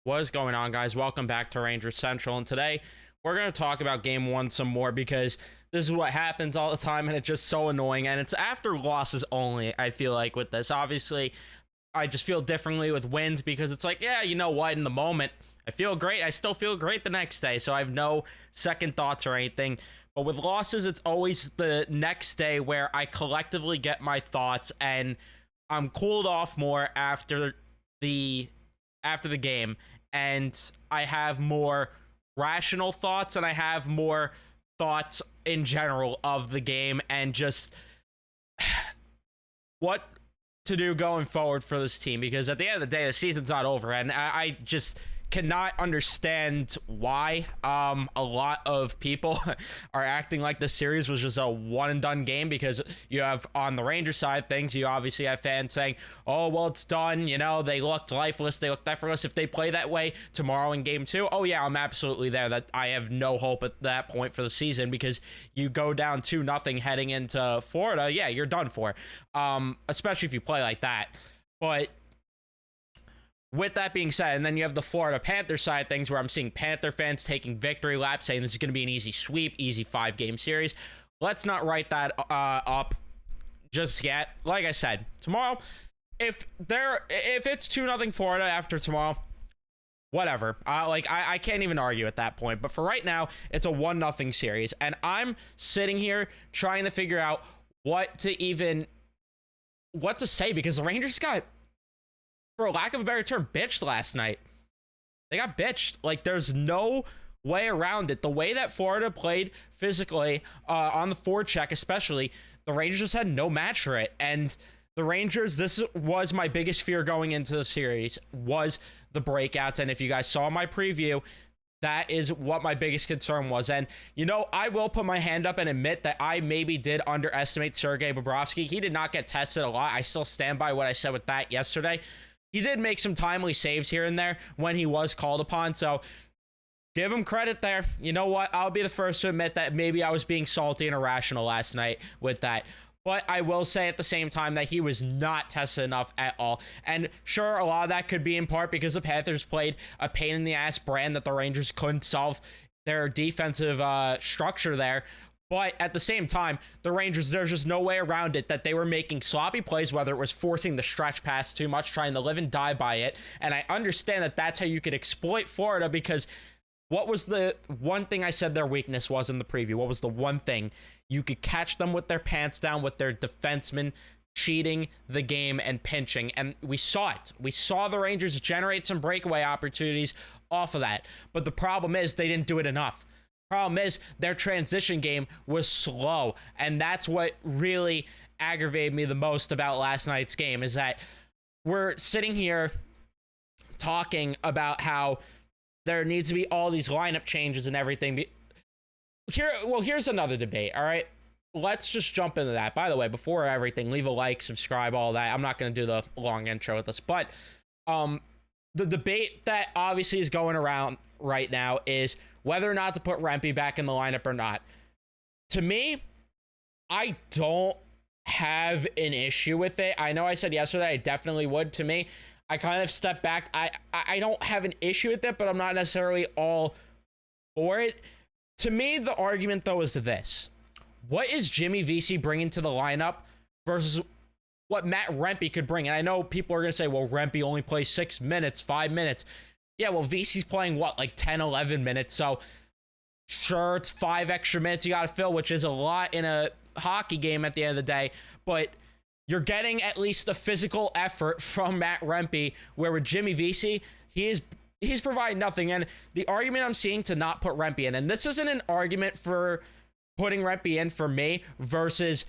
What is going on, guys? Welcome back to Ranger Central, and today we're going to talk about game one some more because this is what happens all the time and it's just so annoying, and it's after losses only. I feel like with this, obviously I just feel differently with wins because it's like, yeah, you know what, in the moment I feel great, I still feel great the next day, so I have no second thoughts or anything. But with losses, it's always the next day where I collectively get my thoughts and I'm cooled off more after the game, and I have more rational thoughts and I have more thoughts in general of the game and just what to do going forward for this team, because at the end of the day the season's not over, and I just cannot understand why a lot of people are acting like this series was just a one and done game, because you have on the Rangers side things, you obviously have fans saying, oh well, it's done, you know, they looked lifeless, they looked effortless. If they play that way tomorrow in game two, oh yeah, I'm absolutely there, that I have no hope at that point for the season, because you go down 2-0 heading into Florida, yeah, you're done for, especially if you play like that. But with that being said, and then you have the Florida Panthers side of things, where I'm seeing Panther fans taking victory laps, saying this is going to be an easy sweep, easy 5-game series. Let's not write that up just yet. Like I said, tomorrow, if it's 2-0 Florida after tomorrow, whatever. I can't even argue at that point. But for right now, it's a 1-0 series, and I'm sitting here trying to figure out what to say, because the Rangers got, for lack of a better term, bitched last night. They got bitched. Like, there's no way around it. The way that Florida played physically on the forecheck especially, the Rangers just had no match for it. And the Rangers, this was my biggest fear going into the series, was the breakouts. And if you guys saw my preview, that is what my biggest concern was. And, you know, I will put my hand up and admit that I maybe did underestimate Sergei Bobrovsky. He did not get tested a lot. I still stand by what I said with that yesterday. He did make some timely saves here and there when he was called upon, so give him credit there. You know what? I'll be the first to admit that maybe I was being salty and irrational last night with that. But I will say at the same time that he was not tested enough at all. And sure, a lot of that could be in part because the Panthers played a pain-in-the-ass brand that the Rangers couldn't solve their defensive structure there. But at the same time, the Rangers, there's just no way around it that they were making sloppy plays, whether it was forcing the stretch pass too much, trying to live and die by it. And I understand that that's how you could exploit Florida, because what was the one thing I said their weakness was in the preview? What was the one thing? You could catch them with their pants down, with their defensemen cheating the game and pinching. And we saw it. We saw the Rangers generate some breakaway opportunities off of that. But the problem is they didn't do it enough. Problem is their transition game was slow, and that's what really aggravated me the most about last night's game, is that we're sitting here talking about how there needs to be all these lineup changes and everything. Here's another debate. All right, let's just jump into that. By the way, before everything, leave a like, subscribe, all that. I'm not going to do the long intro with this, but the debate that obviously is going around right now is whether or not to put Rempe back in the lineup or not. To me, I don't have an issue with it. I know I said yesterday I definitely would. To me, I kind of stepped back. I don't have an issue with it, but I'm not necessarily all for it. To me, the argument, though, is this. What is Jimmy Vesey bringing to the lineup versus what Matt Rempe could bring? And I know people are going to say, well, Rempe only plays 6 minutes, 5 minutes. Yeah, well, Vesey's playing, what, like 10, 11 minutes, so sure, it's 5 extra minutes you got to fill, which is a lot in a hockey game at the end of the day, but you're getting at least a physical effort from Matt Rempe, where with Jimmy Vesey, he's providing nothing. And the argument I'm seeing to not put Rempe in, and this isn't an argument for putting Rempe in for me versus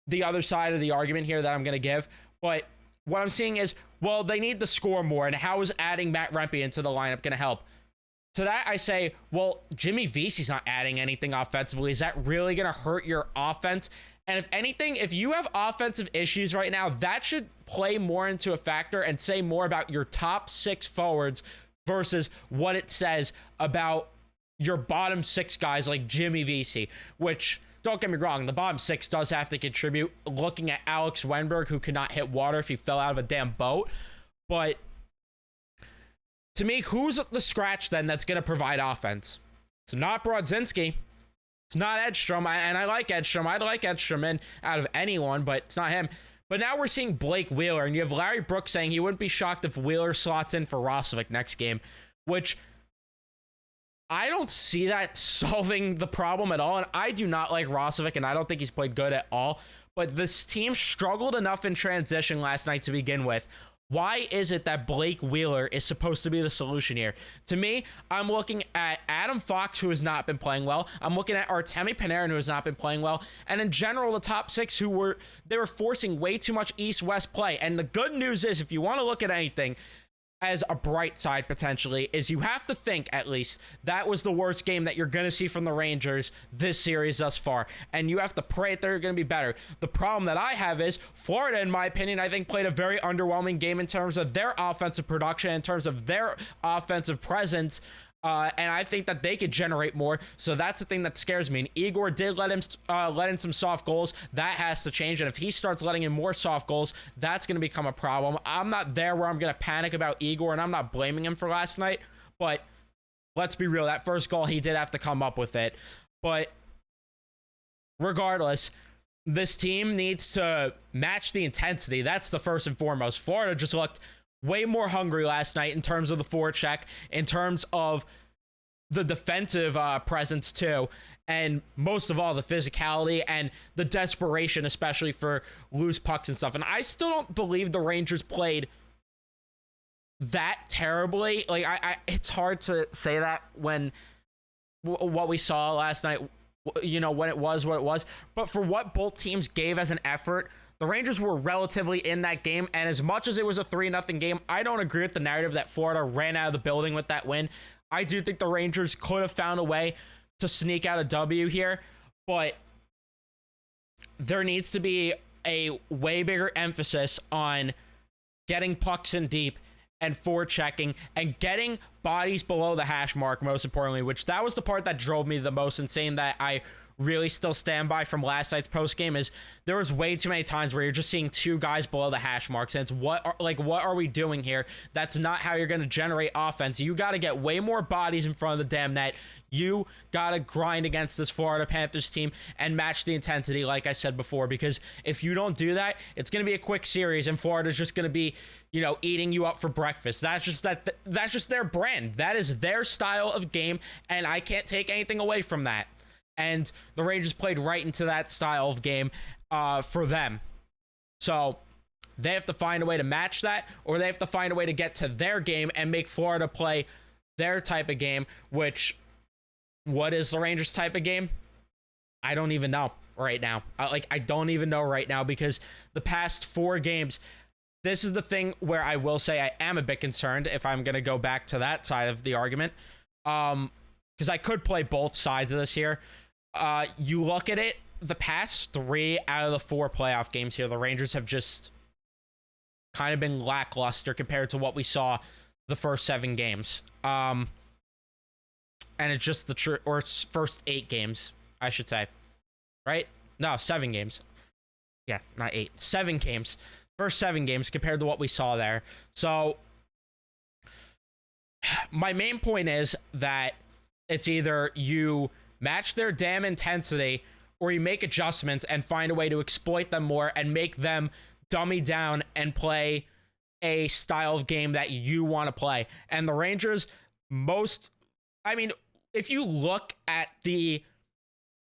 the other side of the argument here that I'm going to give, but what I'm seeing is, well, they need to score more, and how is adding Matt Rempe into the lineup going to help? To that, I say, well, Jimmy Vesey's not adding anything offensively. Is that really going to hurt your offense? And if anything, if you have offensive issues right now, that should play more into a factor and say more about your top 6 forwards versus what it says about your bottom 6 guys like Jimmy Vesey, which, don't get me wrong, the bottom 6 does have to contribute. Looking at Alex Wenberg, who could not hit water if he fell out of a damn boat. But To me, who's the scratch then that's going to provide offense? It's not Brodzinski. It's not Edstrom. And I like Edstrom. I'd like Edstrom in out of anyone, but it's not him. But now we're seeing Blake Wheeler, and you have Larry Brooks saying he wouldn't be shocked if Wheeler slots in for Rosovic next game, which I don't see that solving the problem at all. And I do not like Rosovic, and I don't think he's played good at all. But this team struggled enough in transition last night to begin with. Why is it that Blake Wheeler is supposed to be the solution here? To me, I'm looking at Adam Fox, who has not been playing well. I'm looking at Artemi Panarin, who has not been playing well. And in general, the top six they were forcing way too much east-west play. And the good news is, if you want to look at anything as a bright side potentially, is you have to think, at least, that was the worst game that you're going to see from the Rangers this series thus far. And you have to pray that they're going to be better. The problem that I have is Florida, in my opinion, I think played a very underwhelming game in terms of their offensive production, in terms of their offensive presence. And I think that they could generate more. So that's the thing that scares me. And Igor did let in some soft goals. That has to change. And if he starts letting in more soft goals, that's going to become a problem. I'm not there where I'm going to panic about Igor, and I'm not blaming him for last night. But let's be real. That first goal, he did have to come up with it. But regardless, this team needs to match the intensity. That's the first and foremost. Florida just looked way more hungry last night in terms of the forecheck, in terms of the defensive presence too, and most of all the physicality and the desperation, especially for loose pucks and stuff. And I still don't believe the Rangers played that terribly. Like it's hard to say that when what we saw last night, you know, when it was what it was. But for what both teams gave as an effort, the Rangers were relatively in that game, and as much as it was a 3-0 game, I don't agree with the narrative that Florida ran out of the building with that win. I do think the Rangers could have found a way to sneak out a W here, but there needs to be a way bigger emphasis on getting pucks in deep and forechecking and getting bodies below the hash mark, most importantly, which that was the part that drove me the most, and saying that I really still stand by from last night's post game is there was way too many times where you're just seeing two guys below the hash marks, and it's what are we doing here? That's not how you're going to generate offense. You got to get way more bodies in front of the damn net. You got to grind against this Florida Panthers team and match the intensity, like I said before, because if you don't do that, it's going to be a quick series, and Florida's just going to be, you know, eating you up for breakfast. That's just their brand. That is their style of game, and I can't take anything away from that. And the Rangers played right into that style of game for them. So they have to find a way to match that, or they have to find a way to get to their game and make Florida play their type of game, which, what is the Rangers type of game? I don't even know right now. I don't even know right now, because the past 4 games, this is the thing where I will say I am a bit concerned if I'm going to go back to that side of the argument. Because I could play both sides of this here. You look at it, the past 3 out of the 4 playoff games here, the Rangers have just kind of been lackluster compared to what we saw the first 7 games. And it's just or first 8 games, I should say. Right? No, 7 games. Yeah, not 8. 7 games. First 7 games compared to what we saw there. So my main point is that it's either you match their damn intensity, or you make adjustments and find a way to exploit them more and make them dummy down and play a style of game that you want to play. And the Rangers, if you look at the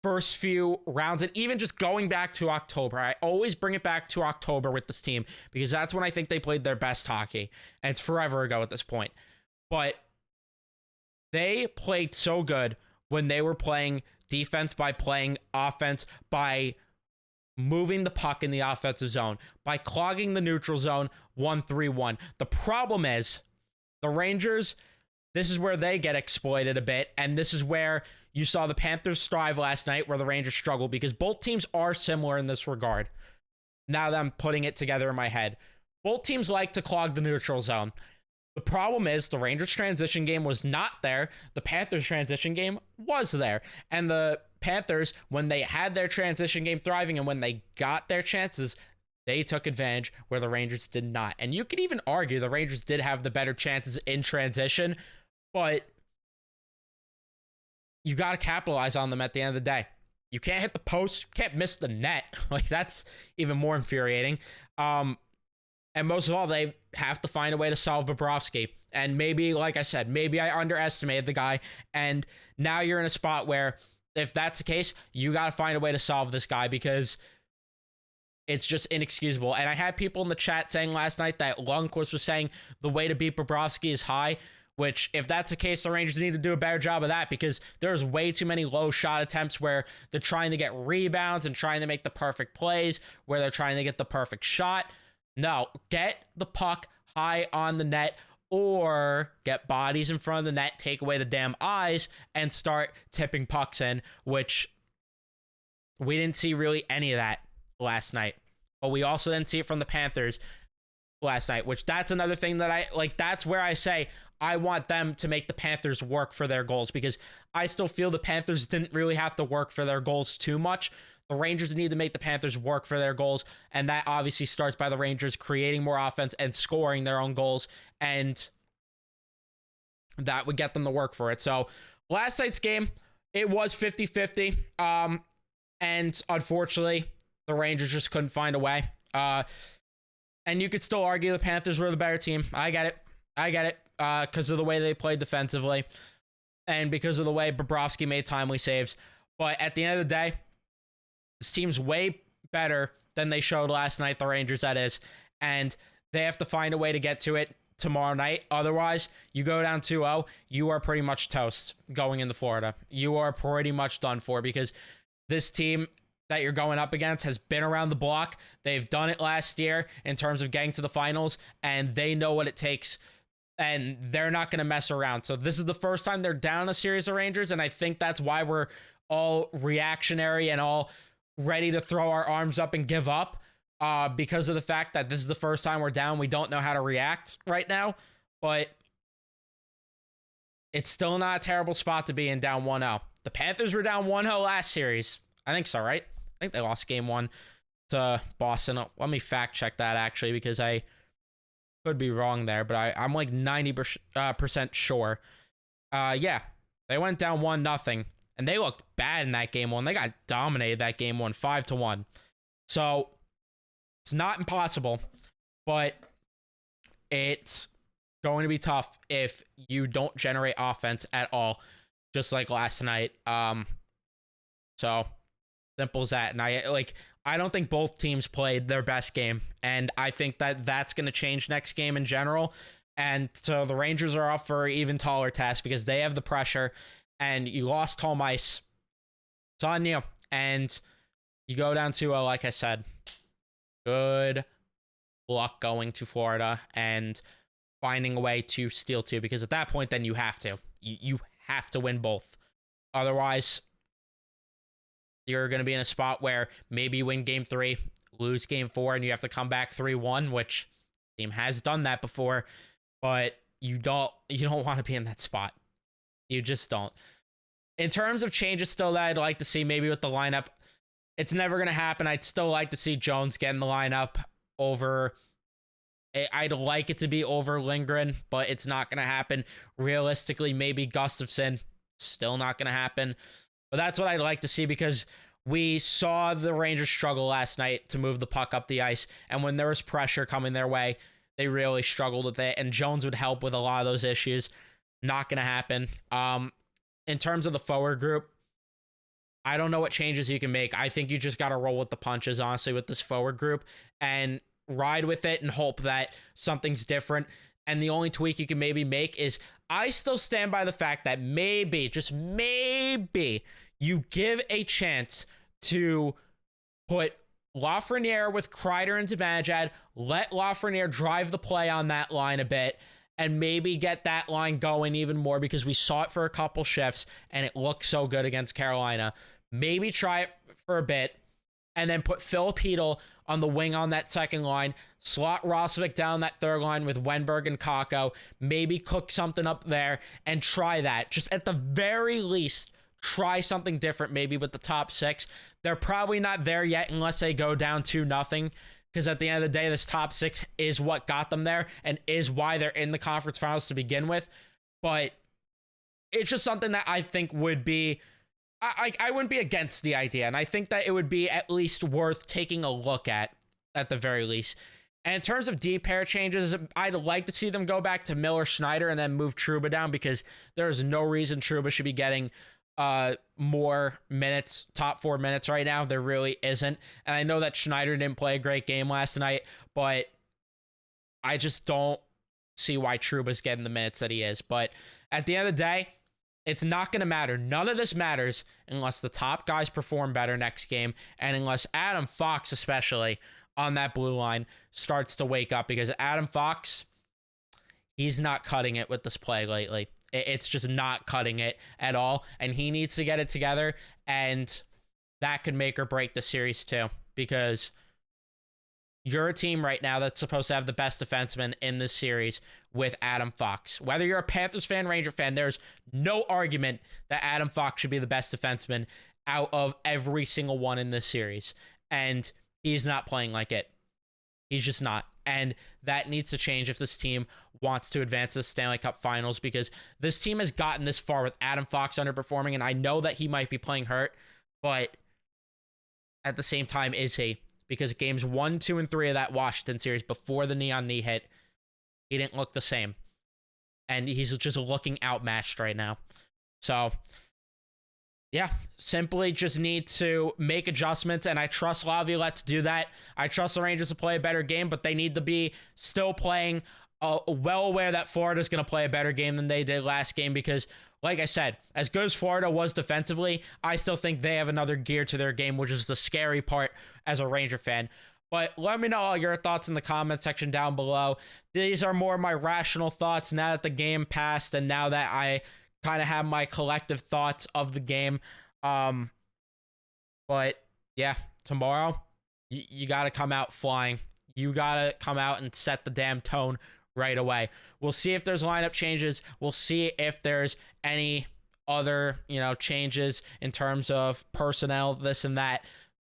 first few rounds, and even just going back to October, I always bring it back to October with this team, because that's when I think they played their best hockey. And it's forever ago at this point. But they played so good when they were playing defense, by playing offense, by moving the puck in the offensive zone, by clogging the neutral zone 1-3-1. The problem is the Rangers, this is where they get exploited a bit, and this is where you saw the Panthers strive last night, where the Rangers struggle, because both teams are similar in this regard. Now that I'm putting it together in my head, both teams like to clog the neutral zone. The problem is the Rangers transition game was not there. The Panthers transition game was there. And the Panthers, when they had their transition game thriving and when they got their chances, They took advantage where the Rangers did not. And you could even argue the Rangers did have the better chances in transition, but you got to capitalize on them at the end of the day. You can't hit the post, you can't miss the net. Like, that's even more infuriating. And most of all, they have to find a way to solve Bobrovsky. And maybe, like I said, maybe I underestimated the guy. And now you're in a spot where, if that's the case, you got to find a way to solve this guy, because it's just inexcusable. And I had people in the chat saying last night that Lundqvist was saying the way to beat Bobrovsky is high, which, if that's the case, the Rangers need to do a better job of that, because there's way too many low shot attempts where they're trying to get rebounds and trying to make the perfect plays, where they're trying to get the perfect shot. No, get the puck high on the net, or get bodies in front of the net, take away the damn eyes, and start tipping pucks in, which we didn't see really any of that last night. But we also didn't see it from the Panthers last night, which that's another thing that I like. That's where I say I want them to make the Panthers work for their goals, because I still feel the Panthers didn't really have to work for their goals too much. The Rangers need to make the Panthers work for their goals, and that obviously starts by the Rangers creating more offense and scoring their own goals, and that would get them to work for it. So last night's game, it was 50-50, and unfortunately, the Rangers just couldn't find a way. And you could still argue the Panthers were the better team. I get it, because of the way they played defensively, and because of the way Bobrovsky made timely saves. But at the end of the day, this team's way better than they showed last night, the Rangers, that is. And they have to find a way to get to it tomorrow night. Otherwise, you go down 2-0, you are pretty much toast going into Florida. You are pretty much done for, because this team that you're going up against has been around the block. They've done it last year in terms of getting to the finals, and they know what it takes, and they're not going to mess around. So this is the first time they're down a series of Rangers, and I think that's why we're all reactionary and all ready to throw our arms up and give up, because of the fact that this is the first time we're down. We don't know how to react right now, but it's still not a terrible spot to be in, down 1-0. The Panthers were down 1-0 last series. I think so, right? I think they lost game 1 to Boston. Let me fact check that, actually, because I could be wrong there, but I'm like 90% sure. Yeah, they went down 1-0. And they looked bad in that game 1. They got dominated that game 1, 5-1. So it's not impossible, but it's going to be tough if you don't generate offense at all, just like last night. So simple as that. And I don't think both teams played their best game, and I think that that's going to change next game in general. And so the Rangers are up for an even taller task, because they have the pressure. And you lost home ice. It's on you. And you go down to, like I said, good luck going to Florida and finding a way to steal 2. Because at that point, then you have to. You have to win both. Otherwise, you're going to be in a spot where maybe you win game 3, lose game 4, and you have to come back 3-1, which the team has done that before. But you don't want to be in that spot. You just don't. In terms of changes still that I'd like to see, maybe with the lineup, it's never going to happen. I'd still like to see Jones get in the lineup over... I'd like it to be over Lindgren, but it's not going to happen. Realistically, maybe Gustafsson. Still not going to happen. But that's what I'd like to see, because we saw the Rangers struggle last night to move the puck up the ice. And when there was pressure coming their way, they really struggled with it. And Jones would help with a lot of those issues. Not going to happen. In terms of the forward group, I don't know what changes you can make. I think you just got to roll with the punches, honestly, with this forward group, and ride with it and hope that something's different. And the only tweak you can maybe make is, I still stand by the fact that maybe, just maybe, you give a chance to put Lafreniere with Kreider and Zibanejad, let Lafreniere drive the play on that line a bit, and maybe get that line going even more, because we saw it for a couple shifts and it looked so good against Carolina. Maybe try it for a bit, and then put Philip Hedl on the wing on that second line, slot Roslovic down that third line with Wenberg and Kakko, maybe cook something up there and try that. Just at the very least, try something different maybe with the top 6. They're probably not there yet unless they go down 2-0 because at the end of the day, this top 6 is what got them there and is why they're in the conference finals to begin with. But it's just something that I think would be, I wouldn't be against the idea. And I think that it would be at least worth taking a look at the very least. And in terms of deep pair changes, I'd like to see them go back to Miller Schneider and then move Trouba down, because there's no reason Trouba should be getting more minutes, top 4 minutes right now. There really isn't. And I know that Schneider didn't play a great game last night, but I just don't see why Trouba's getting the minutes that he is. But at the end of the day, it's not going to matter. None of this matters unless the top guys perform better next game, and unless Adam Fox, especially on that blue line, starts to wake up, because Adam Fox, he's not cutting it with this play lately. It's just not cutting it at all, and he needs to get it together, and that could make or break the series too, because you're a team right now that's supposed to have the best defenseman in this series with Adam Fox. Whether you're a Panthers fan, Ranger fan, there's no argument that Adam Fox should be the best defenseman out of every single one in this series, and he's not playing like it. He's just not. And that needs to change if this team wants to advance to the Stanley Cup Finals, because this team has gotten this far with Adam Fox underperforming, and I know that he might be playing hurt, but at the same time, is he? Because games 1, 2, and 3 of that Washington series, before the knee on knee hit, he didn't look the same. And he's just looking outmatched right now. So, yeah, simply just need to make adjustments, and I trust Laviolette to do that. I trust the Rangers to play a better game, but they need to be still playing well aware that Florida's going to play a better game than they did last game, because, like I said, as good as Florida was defensively, I still think they have another gear to their game, which is the scary part as a Ranger fan. But let me know all your thoughts in the comment section down below. These are more my rational thoughts now that the game passed, and now that I kind of have my collective thoughts of the game. But yeah, tomorrow, you got to come out flying. You got to come out and set the damn tone right away. We'll see if there's lineup changes. We'll see if there's any other, changes in terms of personnel, this and that.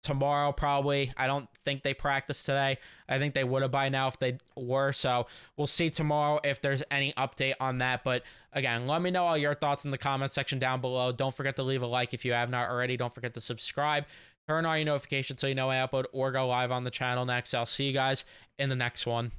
Tomorrow, probably. I don't think they practiced today. I think they would have by now if they were. So we'll see tomorrow if there's any update on that. But again, let me know all your thoughts in the comment section down below. Don't forget to leave a like if you have not already. Don't forget to subscribe. Turn on your notifications so you know when I upload or go live on the channel next. I'll see you guys in the next one.